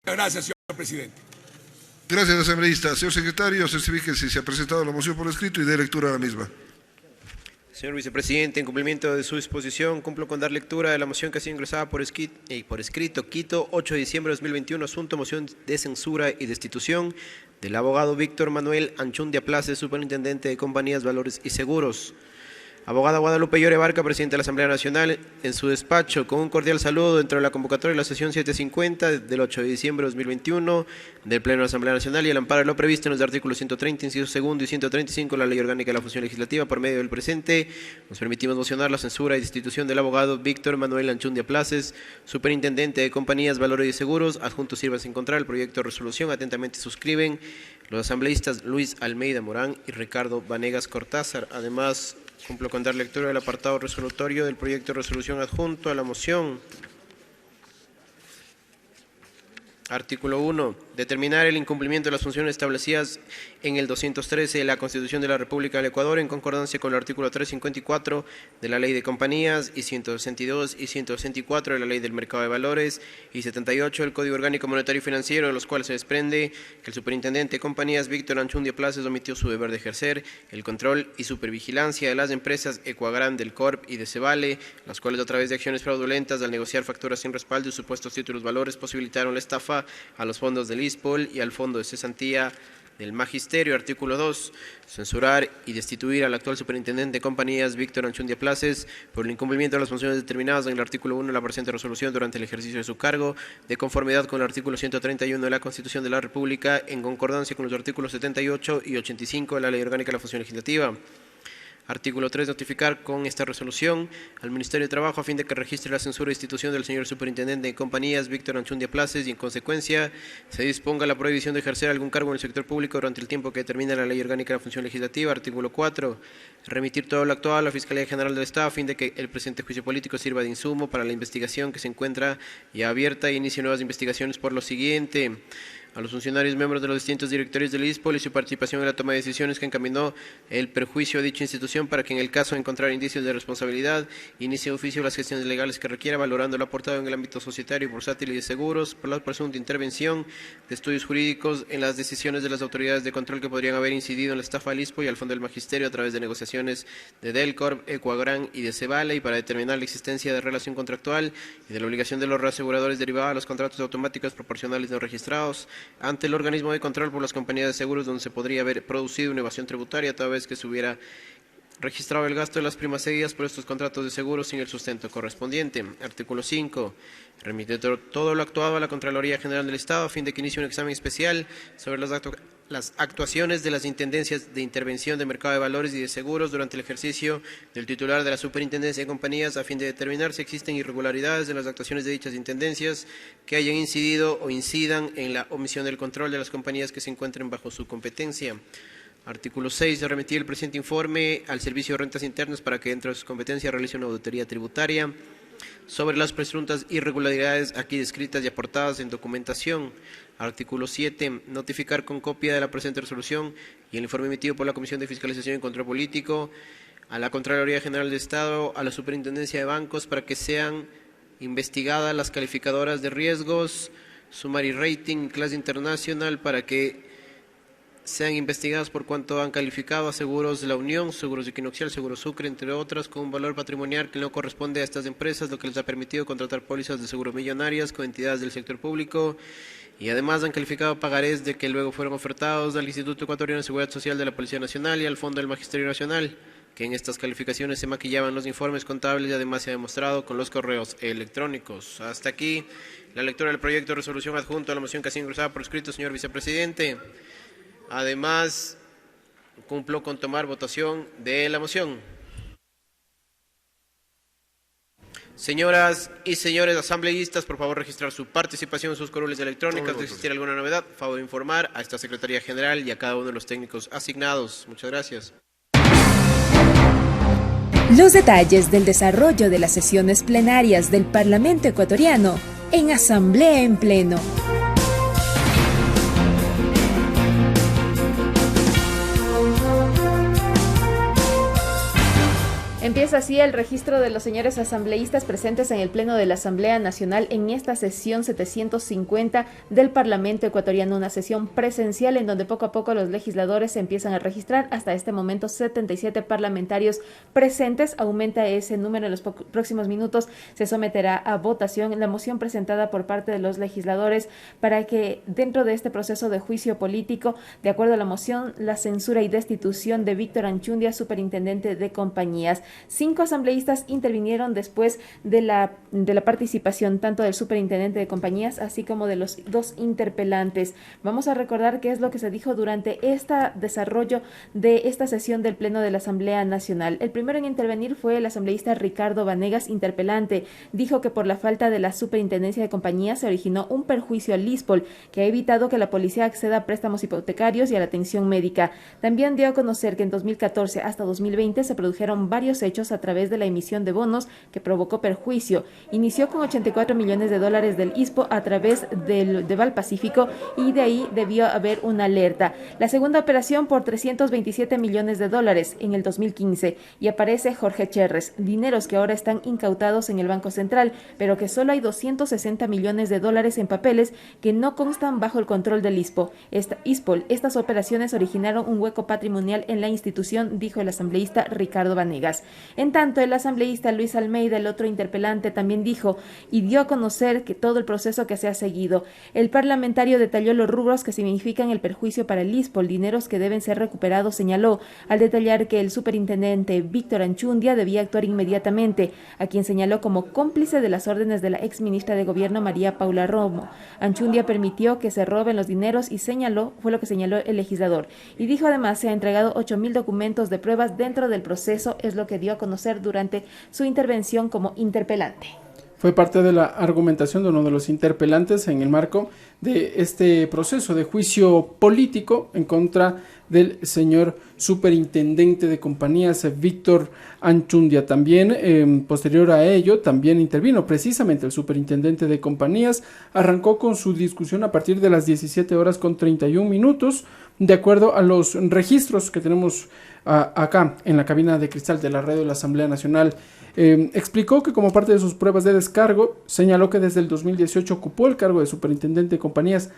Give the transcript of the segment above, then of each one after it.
Gracias, señor presidente. Gracias, asambleísta. Señor secretario, certifique si se ha presentado la moción por escrito y dé lectura a la misma. Señor vicepresidente, en cumplimiento de su disposición, cumplo con dar lectura de la moción que ha sido ingresada por escrito, Quito, 8 de diciembre de 2021, asunto moción de censura y destitución del abogado Víctor Manuel Anchundia Places, superintendente de compañías, valores y seguros. Abogada Guadalupe Llore Barca, presidente de la Asamblea Nacional, en su despacho, con un cordial saludo dentro de la convocatoria de la sesión 750 del 8 de diciembre de 2021 del Pleno de la Asamblea Nacional y al amparo de lo previsto en los artículos 130, inciso segundo y 135 de la Ley Orgánica de la Función Legislativa, por medio del presente, nos permitimos mocionar la censura y destitución del abogado Víctor Manuel Anchundia Places, superintendente de compañías, valores y seguros. Adjunto sirva sin encontrar el proyecto de resolución. Atentamente suscriben los asambleístas Luis Almeida Morán y Ricardo Vanegas Cortázar. Además, cumplo con dar lectura del apartado resolutorio del proyecto de resolución adjunto a la moción. Artículo 1. Determinar el incumplimiento de las funciones establecidas en el 213 de la Constitución de la República del Ecuador en concordancia con el artículo 354 de la Ley de Compañías y 162 y 164 de la Ley del Mercado de Valores y 78 del Código Orgánico Monetario y Financiero, de los cuales se desprende que el superintendente de compañías Víctor Anchundia Places omitió su deber de ejercer el control y supervigilancia de las empresas Ecuagran del Corp y de Cebale, las cuales a través de acciones fraudulentas al negociar facturas sin respaldo y supuestos títulos valores posibilitaron la estafa a los fondos del ISPOL y al Fondo de Cesantía del Magisterio. Artículo 2. Censurar y destituir al actual superintendente de compañías Víctor Anchundia Places por el incumplimiento de las funciones determinadas en el artículo 1 de la presente resolución durante el ejercicio de su cargo, de conformidad con el artículo 131 de la Constitución de la República, en concordancia con los artículos 78 y 85 de la Ley Orgánica de la Función Legislativa. Artículo 3. Notificar con esta resolución al Ministerio de Trabajo a fin de que registre la censura e institución del señor superintendente de compañías Víctor Anchundia Places y en consecuencia se disponga la prohibición de ejercer algún cargo en el sector público durante el tiempo que determina la Ley Orgánica de la Función Legislativa. Artículo 4. Remitir todo lo actual a la Fiscalía General del Estado a fin de que el presente juicio político sirva de insumo para la investigación que se encuentra ya abierta e inicie nuevas investigaciones por lo siguiente: a los funcionarios miembros de los distintos directorios del ISPOL y su participación en la toma de decisiones que encaminó el perjuicio a dicha institución para que en el caso de encontrar indicios de responsabilidad inicie de oficio las gestiones legales que requiera, valorando lo aportado en el ámbito societario, bursátil y de seguros por la presunta intervención de estudios jurídicos en las decisiones de las autoridades de control que podrían haber incidido en la estafa al ISPO y al Fondo del Magisterio a través de negociaciones de Delcorp, Ecuagran y de Cebale, y para determinar la existencia de relación contractual y de la obligación de los reaseguradores derivada de los contratos automáticos proporcionales no registrados ante el organismo de control por las compañías de seguros, donde se podría haber producido una evasión tributaria toda vez que se hubiera registrado el gasto de las primas cedidas por estos contratos de seguros sin el sustento correspondiente. Artículo 5. Remite todo lo actuado a la Contraloría General del Estado a fin de que inicie un examen especial sobre las actuaciones de las intendencias de intervención de mercado de valores y de seguros durante el ejercicio del titular de la superintendencia de compañías a fin de determinar si existen irregularidades en las actuaciones de dichas intendencias que hayan incidido o incidan en la omisión del control de las compañías que se encuentren bajo su competencia. Artículo 6. De remitir el presente informe al Servicio de Rentas Internas para que dentro de sus competencias realice una auditoría tributaria sobre las presuntas irregularidades aquí descritas y aportadas en documentación. Artículo 7. Notificar con copia de la presente resolución y el informe emitido por la Comisión de Fiscalización y Control Político a la Contraloría General del Estado, a la Superintendencia de Bancos, para que sean investigadas las calificadoras de riesgos, Summary Rating, Clase Internacional, para que sean investigadas por cuanto han calificado a Seguros de la Unión, Seguros Equinoxial, Seguros Sucre, entre otras, con un valor patrimonial que no corresponde a estas empresas, lo que les ha permitido contratar pólizas de seguro millonarias con entidades del sector público, y además han calificado pagarés de que luego fueron ofertados al Instituto Ecuatoriano de Seguridad Social de la Policía Nacional y al Fondo del Magisterio Nacional, que en estas calificaciones se maquillaban los informes contables y además se ha demostrado con los correos electrónicos. Hasta aquí la lectura del proyecto de resolución adjunto a la moción que ha sido ingresada por escrito, señor vicepresidente. Además, cumplo con tomar votación de la moción. Señoras y señores asambleístas, por favor registrar su participación en sus curules electrónicas. De existir alguna novedad, favor informar a esta Secretaría General y a cada uno de los técnicos asignados. Muchas gracias. Los detalles del desarrollo de las sesiones plenarias del Parlamento ecuatoriano en Asamblea en Pleno. Empieza así el registro de los señores asambleístas presentes en el Pleno de la Asamblea Nacional en esta sesión 750 del Parlamento ecuatoriano, una sesión presencial en donde poco a poco los legisladores se empiezan a registrar. Hasta este momento 77 parlamentarios presentes, aumenta ese número en los próximos minutos. Se someterá a votación la moción presentada por parte de los legisladores para que dentro de este proceso de juicio político, de acuerdo a la moción, la censura y destitución de Víctor Anchundia, superintendente de compañías. 5 asambleístas intervinieron después de la participación tanto del superintendente de compañías así como de los 2 interpelantes. Vamos a recordar qué es lo que se dijo durante este desarrollo de esta sesión del Pleno de la Asamblea Nacional. El primero en intervenir fue el asambleísta Ricardo Vanegas, interpelante. Dijo que por la falta de la superintendencia de compañías se originó un perjuicio al ISPOL que ha evitado que la policía acceda a préstamos hipotecarios y a la atención médica. También dio a conocer que en 2014 hasta 2020 se produjeron varios hechos a través de la emisión de bonos que provocó perjuicio. Inició con 84 millones de dólares del ISPO a través de Val Pacífico y de ahí debió haber una alerta. La segunda operación por 327 millones de dólares en el 2015 y aparece Jorge Cherres, dineros que ahora están incautados en el Banco Central, pero que solo hay 260 millones de dólares en papeles que no constan bajo el control del ISPO. Estas operaciones originaron un hueco patrimonial en la institución, dijo el asambleísta Ricardo Vanegas. En tanto, el asambleísta Luis Almeida, el otro interpelante, también dijo y dio a conocer que todo el proceso que se ha seguido. El parlamentario detalló los rubros que significan el perjuicio para el ISPOL, dineros que deben ser recuperados, señaló, al detallar que el superintendente Víctor Anchundia debía actuar inmediatamente, a quien señaló como cómplice de las órdenes de la exministra de Gobierno María Paula Romo. Anchundia permitió que se roben los dineros y fue lo que señaló el legislador. Y dijo además se ha entregado 8.000 documentos de pruebas dentro del proceso, es lo que dio a conocer durante su intervención como interpelante. Fue parte de la argumentación de uno de los interpelantes en el marco de este proceso de juicio político en contra del señor superintendente de compañías Víctor Anchundia. También, posterior a ello, también intervino precisamente el superintendente de compañías. Arrancó con su discusión a partir de las 17:31, de acuerdo a los registros que tenemos acá en la cabina de cristal de la radio de la Asamblea Nacional. Explicó que como parte de sus pruebas de descargo, señaló que desde el 2018 ocupó el cargo de superintendente de compañías.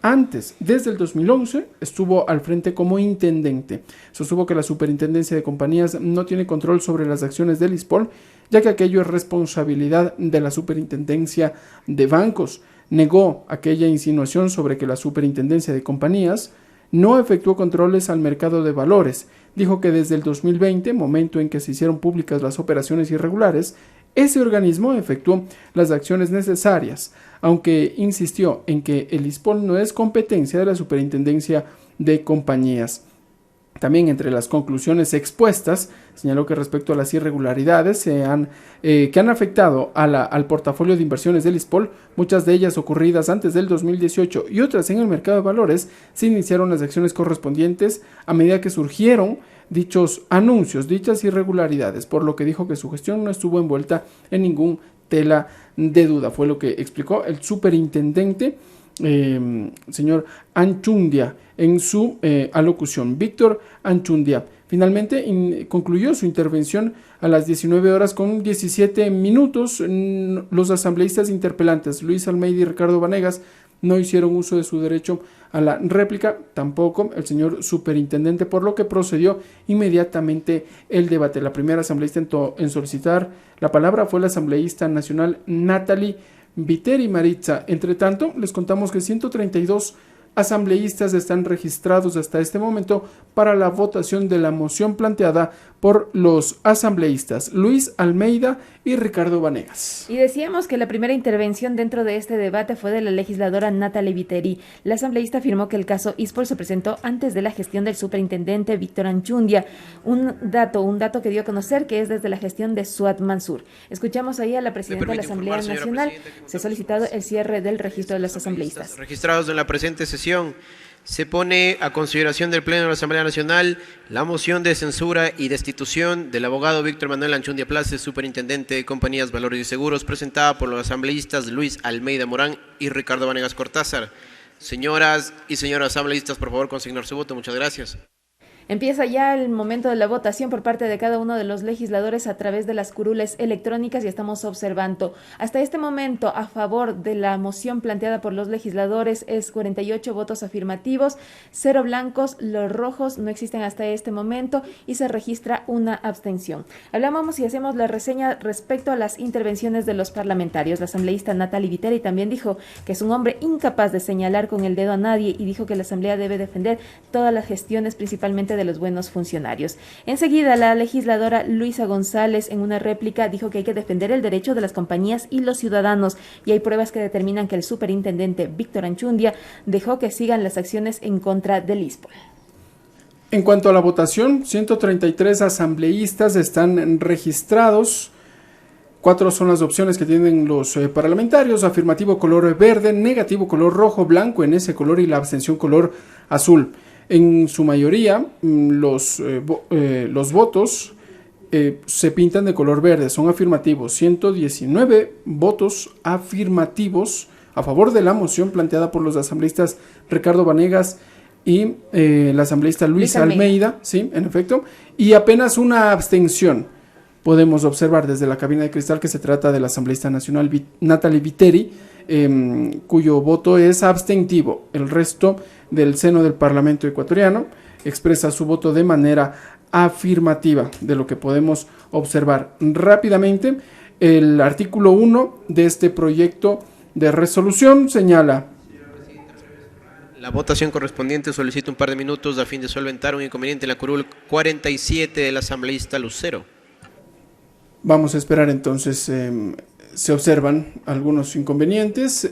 Antes, desde el 2011, estuvo al frente como intendente. Sostuvo que la superintendencia de compañías no tiene control sobre las acciones del ISPOL, ya que aquello es responsabilidad de la superintendencia de bancos. Negó aquella insinuación sobre que la superintendencia de compañías no efectuó controles al mercado de valores. Dijo que desde el 2020, momento en que se hicieron públicas las operaciones irregulares, ese organismo efectuó las acciones necesarias, aunque insistió en que el ISPOL no es competencia de la superintendencia de compañías. También entre las conclusiones expuestas, señaló que respecto a las irregularidades que han afectado al portafolio de inversiones del ISPOL, muchas de ellas ocurridas antes del 2018 y otras en el mercado de valores, se iniciaron las acciones correspondientes a medida que surgieron dichos anuncios, dichas irregularidades, por lo que dijo que su gestión no estuvo envuelta en ningún tela de duda. Fue lo que explicó el superintendente señor Anchundia en su alocución. Víctor Anchundia finalmente concluyó su intervención a las 19:17. Los asambleístas interpelantes Luis Almeida y Ricardo Vanegas no hicieron uso de su derecho a la réplica, tampoco el señor superintendente, por lo que procedió inmediatamente el debate. La primera asambleísta en solicitar la palabra fue la asambleísta nacional Natalie Viteri Maritza. Entre tanto, les contamos que 132 asambleístas están registrados hasta este momento para la votación de la moción planteada por los asambleístas Luis Almeida y Ricardo Vanegas. Y decíamos que la primera intervención dentro de este debate fue de la legisladora Natalie Viteri. La asambleísta afirmó que el caso ISPOL se presentó antes de la gestión del superintendente Víctor Anchundia. Un dato que dio a conocer que es desde la gestión de Suat Mansur. Escuchamos ahí a la presidenta de la Asamblea Nacional. Se ha solicitado el cierre del registro de los asambleístas. Registrados en la presente sesión, se pone a consideración del Pleno de la Asamblea Nacional la moción de censura y destitución del abogado Víctor Manuel Anchundia Places, superintendente de Compañías, Valores y Seguros, presentada por los asambleístas Luis Almeida Morán y Ricardo Vanegas Cortázar. Señoras y señores asambleístas, por favor, consignar su voto. Muchas gracias. Empieza ya el momento de la votación por parte de cada uno de los legisladores a través de las curules electrónicas y estamos observando. Hasta este momento, a favor de la moción planteada por los legisladores es 48 votos afirmativos, 0 blancos, los rojos no existen hasta este momento y se registra una abstención. Hablamos y hacemos la reseña respecto a las intervenciones de los parlamentarios. La asambleísta Natalie Viteri también dijo que es un hombre incapaz de señalar con el dedo a nadie y dijo que la asamblea debe defender todas las gestiones, principalmente de los buenos funcionarios. Enseguida, la legisladora Luisa González, en una réplica, dijo que hay que defender el derecho de las compañías y los ciudadanos, y hay pruebas que determinan que el superintendente Víctor Anchundia dejó que sigan las acciones en contra del ISPOL. En cuanto a la votación, 133 asambleístas están registrados. 4 son las opciones que tienen los parlamentarios: afirmativo color verde, negativo color rojo, blanco en ese color y la abstención color azul. En su mayoría, los votos se pintan de color verde, son afirmativos. 119 votos afirmativos a favor de la moción planteada por los asambleístas Ricardo Vanegas y la asambleísta Luisa Almeida, sí, en efecto, y apenas una abstención. Podemos observar desde la cabina de cristal que se trata de la asambleísta nacional Natalie Viteri, cuyo voto es abstentivo. El resto del seno del Parlamento ecuatoriano expresa su voto de manera afirmativa, de lo que podemos observar rápidamente. El artículo 1 de este proyecto de resolución señala: la votación correspondiente solicita un par de minutos a fin de solventar un inconveniente en la curul 47 del asambleísta Lucero. Vamos a esperar entonces. Se observan algunos inconvenientes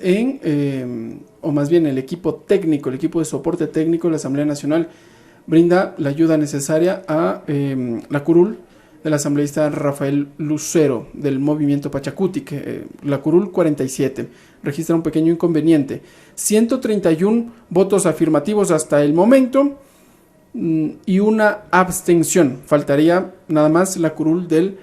o más bien el equipo técnico, el equipo de soporte técnico de la Asamblea Nacional brinda la ayuda necesaria a la curul del asambleísta Rafael Lucero del movimiento Pachacuti, la curul 47 registra un pequeño inconveniente. 131 votos afirmativos hasta el momento y una abstención. Faltaría nada más la curul del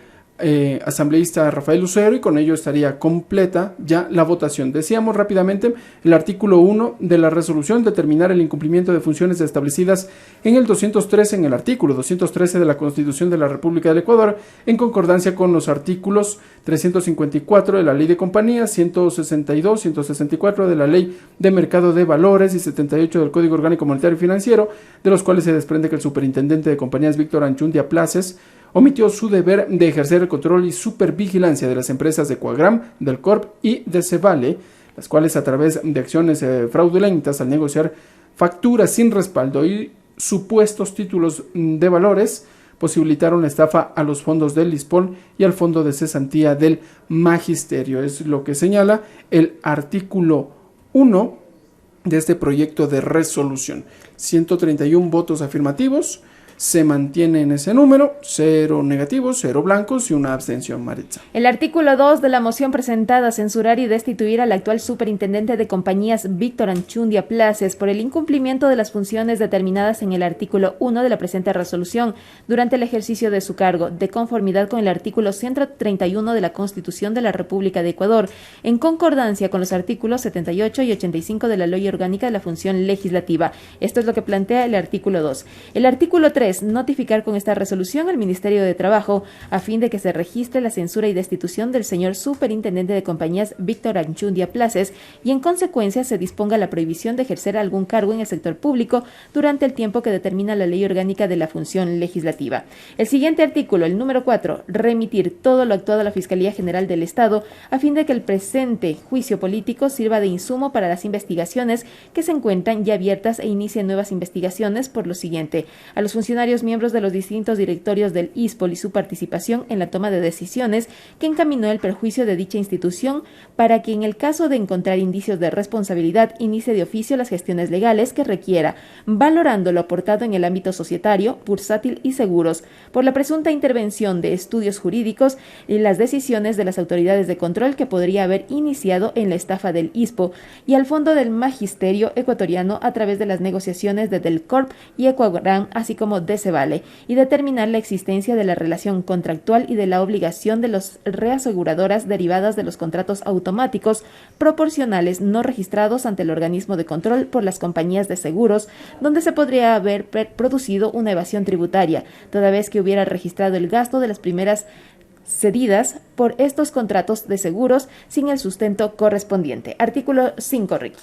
asambleísta Rafael Lucero y con ello estaría completa ya la votación. Decíamos rápidamente el artículo 1 de la resolución: determinar el incumplimiento de funciones establecidas en el 213, en el artículo 213 de la Constitución de la República del Ecuador, en concordancia con los artículos 354 de la Ley de Compañías, 162, 164 de la Ley de Mercado de Valores y 78 del Código Orgánico Monetario y Financiero, de los cuales se desprende que el superintendente de compañías Víctor Anchundia Places omitió su deber de ejercer el control y supervigilancia de las empresas de Coagram, del Corp y de Cevale, las cuales a través de acciones fraudulentas al negociar facturas sin respaldo y supuestos títulos de valores posibilitaron la estafa a los fondos del ISPOL y al fondo de cesantía del magisterio. Es lo que señala el artículo 1 de este proyecto de resolución. 131 votos afirmativos, se mantiene en ese número, 0 negativos, 0 blancos y una abstención, Maritza. El artículo 2 de la moción presentada: censurar y destituir al actual superintendente de compañías Víctor Anchundia Places por el incumplimiento de las funciones determinadas en el artículo 1 de la presente resolución durante el ejercicio de su cargo, de conformidad con el artículo 131 de la Constitución de la República de Ecuador, en concordancia con los artículos 78 y 85 de la Ley Orgánica de la Función Legislativa. Esto es lo que plantea el artículo 2. El artículo 3: notificar con esta resolución al Ministerio de Trabajo a fin de que se registre la censura y destitución del señor superintendente de compañías Víctor Anchundia Places y en consecuencia se disponga la prohibición de ejercer algún cargo en el sector público durante el tiempo que determina la Ley Orgánica de la Función Legislativa. El siguiente artículo, el número 4, remitir todo lo actuado a la Fiscalía General del Estado a fin de que el presente juicio político sirva de insumo para las investigaciones que se encuentran ya abiertas e inicien nuevas investigaciones por lo siguiente: a los funcionarios miembros de los distintos directorios del ISPOL y su participación en la toma de decisiones que encaminó el perjuicio de dicha institución, para que en el caso de encontrar indicios de responsabilidad inicie de oficio las gestiones legales que requiera, valorando lo aportado en el ámbito societario, bursátil y seguros, por la presunta intervención de estudios jurídicos y las decisiones de las autoridades de control que podría haber iniciado en la estafa del ISPO y al fondo del magisterio ecuatoriano a través de las negociaciones de Del Corp y Ecuagram, así como de Cevale y determinar la existencia de la relación contractual y de la obligación de las reaseguradoras derivadas de los contratos automáticos proporcionales no registrados ante el organismo de control por las compañías de seguros, donde se podría haber producido una evasión tributaria, toda vez que hubiera registrado el gasto de las primeras cedidas por estos contratos de seguros sin el sustento correspondiente. Artículo 5, Ricky.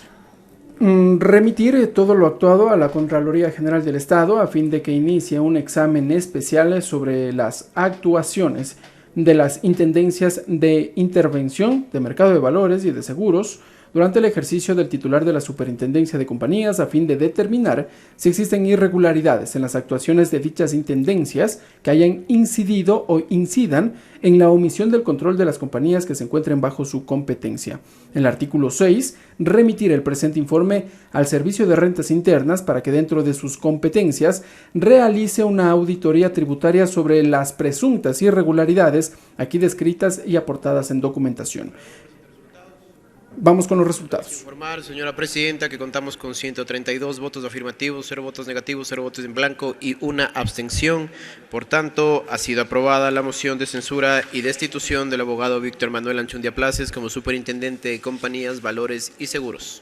Remitir todo lo actuado a la Contraloría General del Estado a fin de que inicie un examen especial sobre las actuaciones de las intendencias de intervención de mercado de valores y de seguros durante el ejercicio del titular de la Superintendencia de Compañías a fin de determinar si existen irregularidades en las actuaciones de dichas intendencias que hayan incidido o incidan en la omisión del control de las compañías que se encuentren bajo su competencia. En el artículo 6, remitir el presente informe al Servicio de Rentas Internas para que dentro de sus competencias realice una auditoría tributaria sobre las presuntas irregularidades aquí descritas y aportadas en documentación. Vamos con los resultados. Informar, señora presidenta, que contamos con 132 votos afirmativos, 0 votos negativos, 0 votos en blanco y una abstención. Por tanto, ha sido aprobada la moción de censura y destitución del abogado Víctor Manuel Anchundia Places como superintendente de compañías, valores y seguros.